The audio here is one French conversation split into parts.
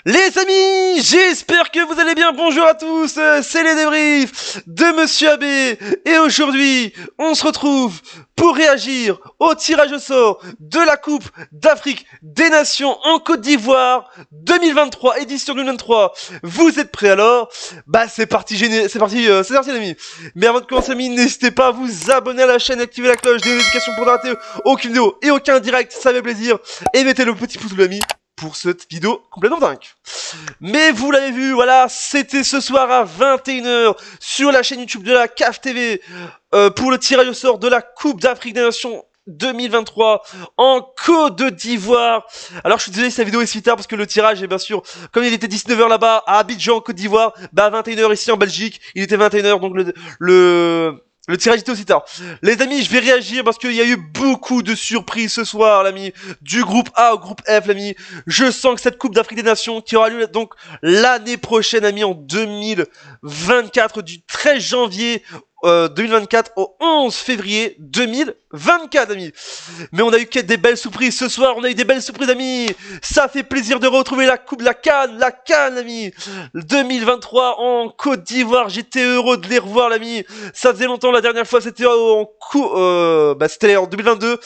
Les amis, j'espère que vous allez bien, bonjour à tous, c'est les débriefs de Monsieur AB, et aujourd'hui, on se retrouve pour réagir au tirage au sort de la Coupe d'Afrique des Nations en Côte d'Ivoire 2023, édition 2023. Vous êtes prêts alors? Bah c'est parti, c'est parti les amis. Mais avant de commencer, amis, n'hésitez pas à vous abonner à la chaîne, activer la cloche des notifications pour ne rater aucune vidéo et aucun direct, ça fait plaisir. Et mettez le petit pouce bleu, amis, pour cette vidéo complètement dingue. Mais vous l'avez vu, voilà, c'était ce soir à 21h sur la chaîne YouTube de la CAF TV pour le tirage au sort de la Coupe d'Afrique des Nations 2023 en Côte d'Ivoire. Alors je suis désolé si la vidéo est si tard parce que le tirage est bien sûr, comme il était 19h là-bas à Abidjan en Côte d'Ivoire, bah à 21h ici en Belgique, il était 21h donc le tirage était aussi tard. Les amis, je vais réagir parce qu'il y a eu beaucoup de surprises ce soir, l'ami. Du groupe A au groupe F, l'ami. Je sens que cette Coupe d'Afrique des Nations, qui aura lieu donc l'année prochaine, ami, en 2024, du 13 janvier 2024 au 11 février 2024, amis. Mais on a eu des belles surprises ce soir, on a eu des belles surprises, amis. Ça fait plaisir de retrouver la coupe, la CAN, amis. 2023 en Côte d'Ivoire, j'étais heureux de les revoir, l'ami. Ça faisait longtemps, la dernière fois c'était c'était en 2022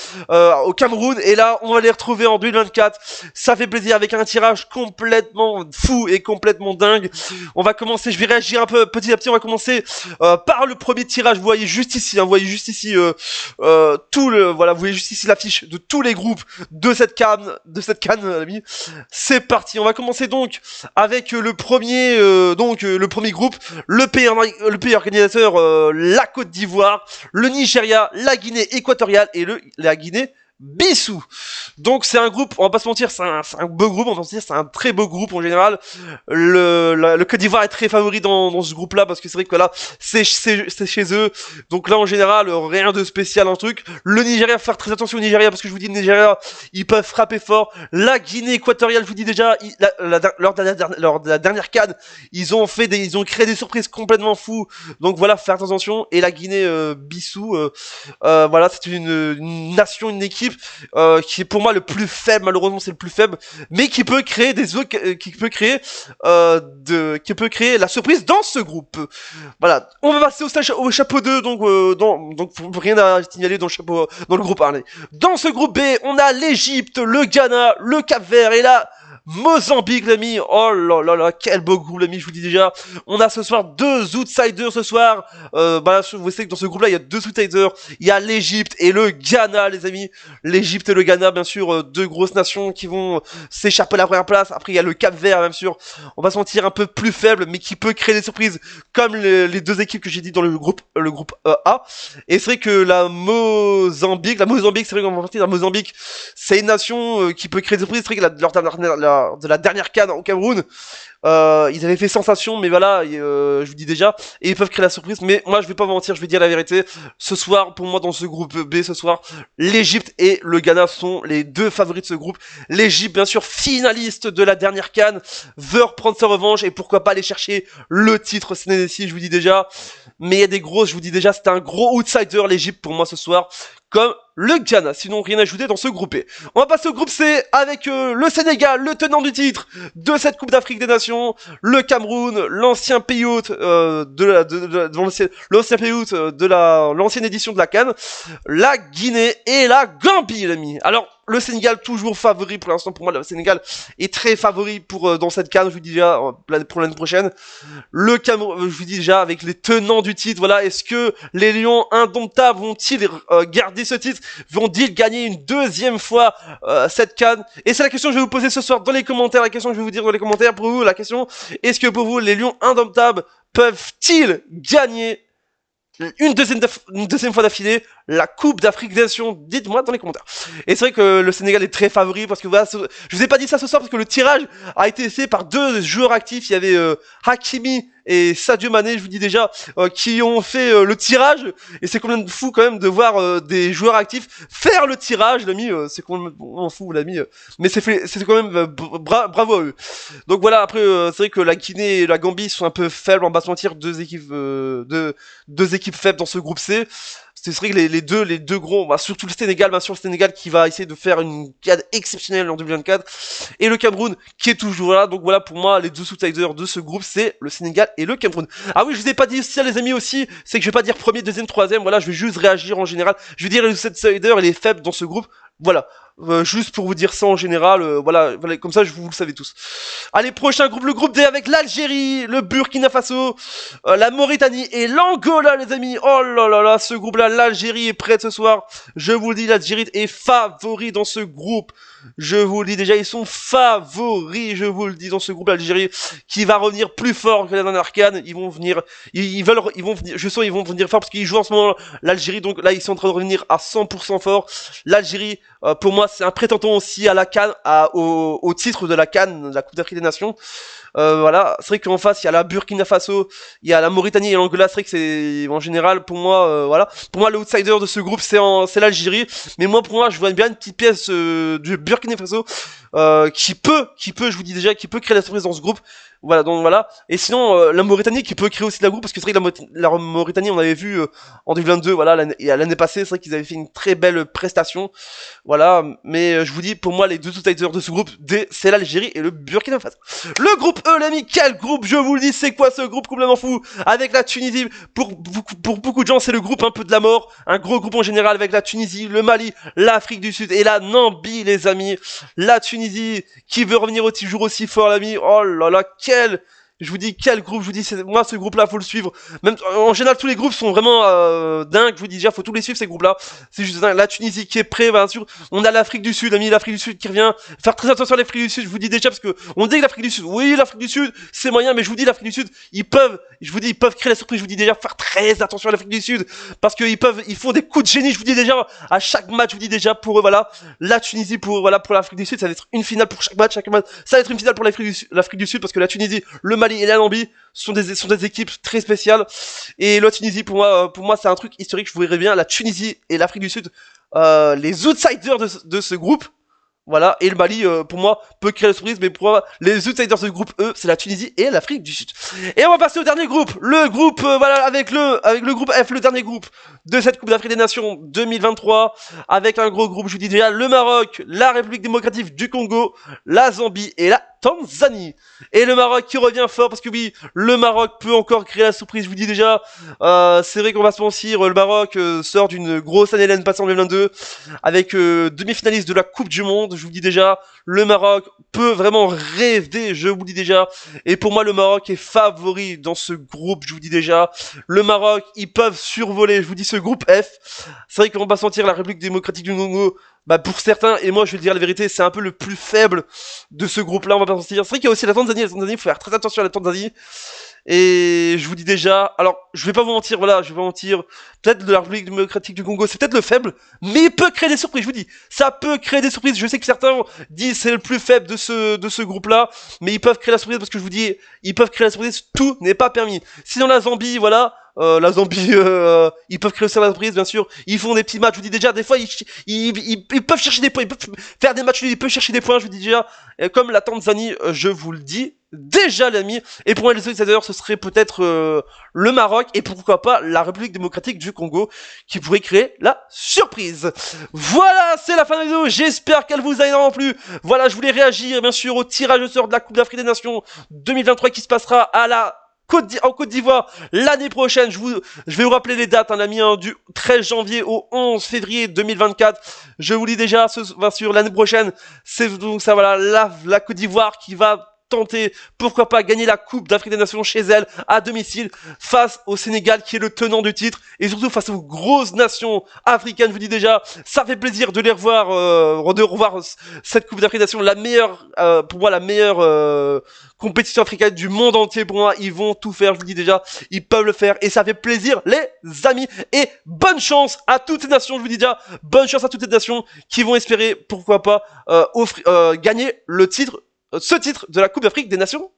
au Cameroun, et là on va les retrouver en 2024. Ça fait plaisir avec un tirage complètement fou et complètement dingue. On va commencer, je vais réagir un peu petit à petit. On va commencer par le premier tirage. Vous voyez juste ici, hein, vous voyez juste ici voilà, vous voyez juste ici l'affiche de tous les groupes de cette canne, l'ami. C'est parti. On va commencer donc avec le premier groupe, le pays organisateur, la Côte d'Ivoire, le Nigeria, la Guinée équatoriale et la Guinée Bissau. Donc c'est un groupe, on va pas se mentir, c'est un beau groupe, on va se dire, c'est un très beau groupe en général. Le Côte d'Ivoire est très favori dans ce groupe là parce que c'est vrai que là c'est chez eux. Donc là en général rien de spécial, un truc. Le Nigeria, faire très attention au Nigeria parce que je vous dis le Nigeria ils peuvent frapper fort. La Guinée équatoriale, je vous dis déjà, lors de la dernière CAN, ils ont créé des surprises complètement fous. Donc voilà, faire attention. Et la Guinée Bissau, voilà, c'est une nation, une équipe qui est pour moi le plus faible, malheureusement c'est le plus faible, mais qui peut créer qui peut créer la surprise dans ce groupe. Voilà, on va passer au chapeau 2, donc rien à signaler dans le groupe 1. Dans ce groupe B, on a l'Égypte, le Ghana, le Cap-Vert et la Mozambique, l'ami. Oh là là là, quel beau groupe, l'ami, je vous dis déjà. On a ce soir deux outsiders ce soir. Vous savez que dans ce groupe-là, il y a deux outsiders. Il y a l'Égypte et le Ghana, les amis. L'Égypte et le Ghana, bien sûr, deux grosses nations qui vont s'échapper à la première place. Après, il y a le Cap-Vert, bien sûr. On va se sentir un peu plus faible, mais qui peut créer des surprises, comme les deux équipes que j'ai dit dans le groupe A. Et c'est vrai que la Mozambique, c'est vrai qu'on va partir de la Mozambique, c'est une nation qui peut créer des surprises. C'est vrai que de la dernière CAN au Cameroun, ils avaient fait sensation, mais voilà, je vous dis déjà, et ils peuvent créer la surprise. Mais moi je vais pas vous mentir, je vais dire la vérité. Ce soir, pour moi, dans ce groupe B, ce soir, l'Égypte et le Ghana sont les deux favoris de ce groupe. L'Égypte, bien sûr, finaliste de la dernière CAN, veut reprendre sa revanche, et pourquoi pas aller chercher le titre Sénégal, je vous dis déjà. Mais il y a des grosses, je vous dis déjà, c'était un gros outsider, l'Égypte, pour moi ce soir, comme le Ghana. Sinon, rien à ajouter dans ce groupe B. On va passer au groupe C avec le Sénégal, le tenant du titre de cette Coupe d'Afrique des Nations, le Cameroun, l'ancien pays hôte l'ancienne édition de la CAN, la Guinée et la Gambie, l'ami. Alors, le Sénégal toujours favori pour l'instant. Pour moi, le Sénégal est très favori pour dans cette CAN, je vous dis déjà, pour l'année prochaine. Le Cameroun, je vous dis déjà, avec les tenants du titre, voilà, est-ce que les Lions indomptables vont-ils garder ce titre? Vont-ils gagner une deuxième fois cette CAN? Et c'est la question que je vais vous poser ce soir dans les commentaires, la question que je vais vous dire dans les commentaires pour vous, la question, est-ce que pour vous, les Lions indomptables peuvent-ils gagner une deuxième fois d'affilée la Coupe d'Afrique des Nations? Dites-moi dans les commentaires. Et c'est vrai que le Sénégal est très favori parce que voilà, je vous ai pas dit ça ce soir parce que le tirage a été fait par deux joueurs actifs. Il y avait Hakimi et Sadio Mané, je vous dis déjà, qui ont fait le tirage. Et c'est quand même fou quand même de voir des joueurs actifs faire le tirage, l'ami. C'est complètement fou, l'ami. Mais c'est quand même bravo à eux. Donc voilà, après c'est vrai que la Guinée et la Gambie sont un peu faibles, on va pas se mentir, deux équipes faibles dans ce groupe C. C'est vrai que les deux gros, bah, surtout le Sénégal, bien sûr le Sénégal qui va essayer de faire une CAN exceptionnelle en 2024, et le Cameroun qui est toujours là. Donc voilà, pour moi les deux outsiders de ce groupe c'est le Sénégal et le Cameroun. Ah oui, je vous ai pas dit ça les amis aussi, c'est que je vais pas dire premier, deuxième, troisième, voilà, je vais juste réagir en général, je vais dire les outsiders et les faibles dans ce groupe, voilà. Juste pour vous dire ça en général, voilà, comme ça vous le savez tous. Allez, prochain groupe, le groupe D avec l'Algérie, le Burkina Faso, la Mauritanie et l'Angola les amis. Oh là là là, ce groupe là, l'Algérie est prête ce soir. Je vous le dis, l'Algérie est favori dans ce groupe. Je vous le dis déjà, ils sont favoris, je vous le dis, dans ce groupe l'Algérie qui va revenir plus fort que la dernière CAN. Ils vont venir, ils vont venir, je sens ils vont venir fort parce qu'ils jouent en ce moment l'Algérie, donc là ils sont en train de revenir à 100% fort. L'Algérie, pour moi, c'est un prétendant aussi à la CAN, au titre de la CAN, de la Coupe d'Afrique des Nations. Voilà, c'est vrai qu'en face il y a la Burkina Faso, il y a la Mauritanie et l'Angola. C'est vrai que c'est en général pour moi, voilà, pour moi l'outsider de ce groupe c'est l'Algérie. Mais moi pour moi je vois bien une petite pièce du Burkina Faso qui peut, je vous dis déjà, qui peut créer la surprise dans ce groupe. Voilà, donc voilà. Et sinon, la Mauritanie qui peut créer aussi la groupe, parce que c'est vrai que la Mauritanie, on avait vu en 2022, voilà, l'année passée, c'est vrai qu'ils avaient fait une très belle prestation. Voilà, mais je vous dis, pour moi, les deux outsiders de ce groupe, c'est l'Algérie et le Burkina Faso. Le groupe E, l'ami, quel groupe, je vous le dis, c'est quoi ce groupe complètement fou? Avec la Tunisie, pour beaucoup de gens, c'est le groupe un peu de la mort. Un gros groupe en général avec la Tunisie, le Mali, l'Afrique du Sud et la Namibie, les amis. La Tunisie qui veut revenir toujours aussi fort, l'ami. Oh là là, je vous dis quel groupe, je vous dis, moi ce groupe là faut le suivre. Même en général tous les groupes sont vraiment dingues, je vous dis déjà faut tous les suivre ces groupes là. C'est juste dingue. La Tunisie qui est prêt, bien sûr. On a l'Afrique du Sud, ami, l'Afrique du Sud qui revient. Faire très attention à l'Afrique du Sud, je vous dis déjà parce que on dit que l'Afrique du Sud, oui l'Afrique du Sud c'est moyen, mais je vous dis l'Afrique du Sud, je vous dis ils peuvent créer la surprise, je vous dis déjà faire très attention à l'Afrique du Sud parce qu'ils font des coups de génie, je vous dis déjà à chaque match, je vous dis déjà pour eux voilà, la Tunisie pour l'Afrique du Sud, ça va être une finale pour chaque match, ça va être une finale pour l'Afrique du Sud parce que la Tunisie, le Mali et la Namibie sont des équipes très spéciales. Et la Tunisie, pour moi, c'est un truc historique. Je vous verrai bien la Tunisie et l'Afrique du Sud, les outsiders de ce groupe. Voilà, et le Mali, pour moi, peut créer la surprise, mais pour moi, les outsiders de groupe E, c'est la Tunisie et l'Afrique du Sud. Et on va passer au dernier groupe, le groupe, voilà, avec le groupe F, le dernier groupe de cette Coupe d'Afrique des Nations 2023, avec un gros groupe, je vous dis déjà, le Maroc, la République démocratique du Congo, la Zambie et la Tanzanie. Et le Maroc qui revient fort, parce que oui, le Maroc peut encore créer la surprise, je vous dis déjà, c'est vrai qu'on va se mentir, le Maroc sort d'une grosse année l'année passée en 2022, avec demi-finaliste de la Coupe du Monde, je vous dis déjà, le Maroc peut vraiment rêver, je vous le dis déjà, et pour moi le Maroc est favori dans ce groupe, je vous dis déjà, le Maroc, ils peuvent survoler, je vous dis ce groupe F, c'est vrai qu'on va pas sentir la République démocratique du Congo, bah pour certains, et moi je vais dire la vérité, c'est un peu le plus faible de ce groupe-là, on va pas sentir, c'est vrai qu'il y a aussi la Tanzanie, il faut faire très attention à la Tanzanie, et je vous dis déjà, alors je vais pas vous mentir, voilà, je vais pas mentir, peut-être de la République démocratique du Congo, c'est peut-être le faible, mais il peut créer des surprises, je vous dis, ça peut créer des surprises, je sais que certains disent c'est le plus faible de ce groupe-là, mais ils peuvent créer la surprise parce que je vous dis, ils peuvent créer la surprise, tout n'est pas permis. Sinon la Zambie, voilà, la Zambie, ils peuvent créer la surprise, bien sûr. Ils font des petits matchs. Je vous dis déjà, des fois, ils peuvent chercher des points. Ils peuvent faire des matchs. Ils peuvent chercher des points. Je vous dis déjà, comme la Tanzanie, je vous le dis déjà, l'ami. Et pour moi, les outsiders, ce serait peut-être le Maroc et pourquoi pas la République démocratique du Congo qui pourrait créer la surprise. Voilà, c'est la fin de la vidéo. J'espère qu'elle vous a énormément plu. Voilà, je voulais réagir, bien sûr, au tirage au sort de la Coupe d'Afrique des Nations 2023 qui se passera en Côte d'Ivoire l'année prochaine. Je vais vous rappeler les dates, hein, l'ami, hein, du 13 janvier au 11 février 2024. Je vous lis déjà, sur l'année prochaine, c'est donc ça, voilà, la Côte d'Ivoire qui va tenter, pourquoi pas, gagner la Coupe d'Afrique des Nations chez elle, à domicile, face au Sénégal qui est le tenant du titre, et surtout face aux grosses nations africaines. Je vous dis déjà, ça fait plaisir de les revoir, de revoir cette Coupe d'Afrique des Nations, la meilleure, pour moi, la meilleure compétition africaine du monde entier. Pour moi, ils vont tout faire, je vous dis déjà, ils peuvent le faire, et ça fait plaisir, les amis, et bonne chance à toutes ces nations, je vous dis déjà, bonne chance à toutes ces nations qui vont espérer, pourquoi pas, gagner le titre, ce titre de la Coupe d'Afrique des Nations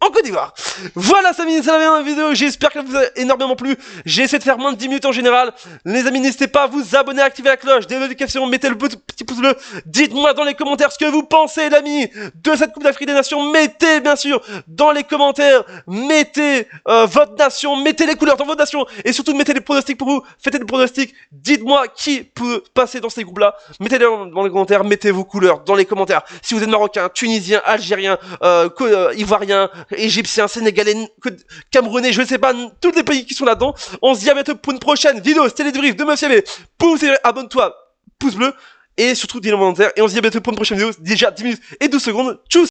en Côte d'Ivoire. Voilà, ça c'est la dernière vidéo, j'espère qu'elle vous a énormément plu. J'ai essayé de faire moins de 10 minutes en général. Les amis, n'hésitez pas à vous abonner, à activer la cloche, des notifications, mettez le petit pouce bleu. Dites-moi dans les commentaires ce que vous pensez, d'amis, de cette Coupe d'Afrique des Nations. Mettez, bien sûr, dans les commentaires, mettez votre nation, mettez les couleurs dans votre nation, et surtout mettez les pronostics pour vous. Faites des pronostics, dites-moi qui peut passer dans ces groupes-là. Mettez-les dans les commentaires, mettez vos couleurs dans les commentaires. Si vous êtes marocain, tunisien, algérien, ivoirien, égyptien, sénégalais, camerounais, je ne sais pas, tous les pays qui sont là-dedans. On se dit à bientôt pour une prochaine vidéo. C'était les débriefs de Monsieur B. Pouce, abonne-toi, pouce bleu, et surtout dis-le en commentaire. Et on se dit à bientôt pour une prochaine vidéo, déjà 10 minutes et 12 secondes. Tchuss!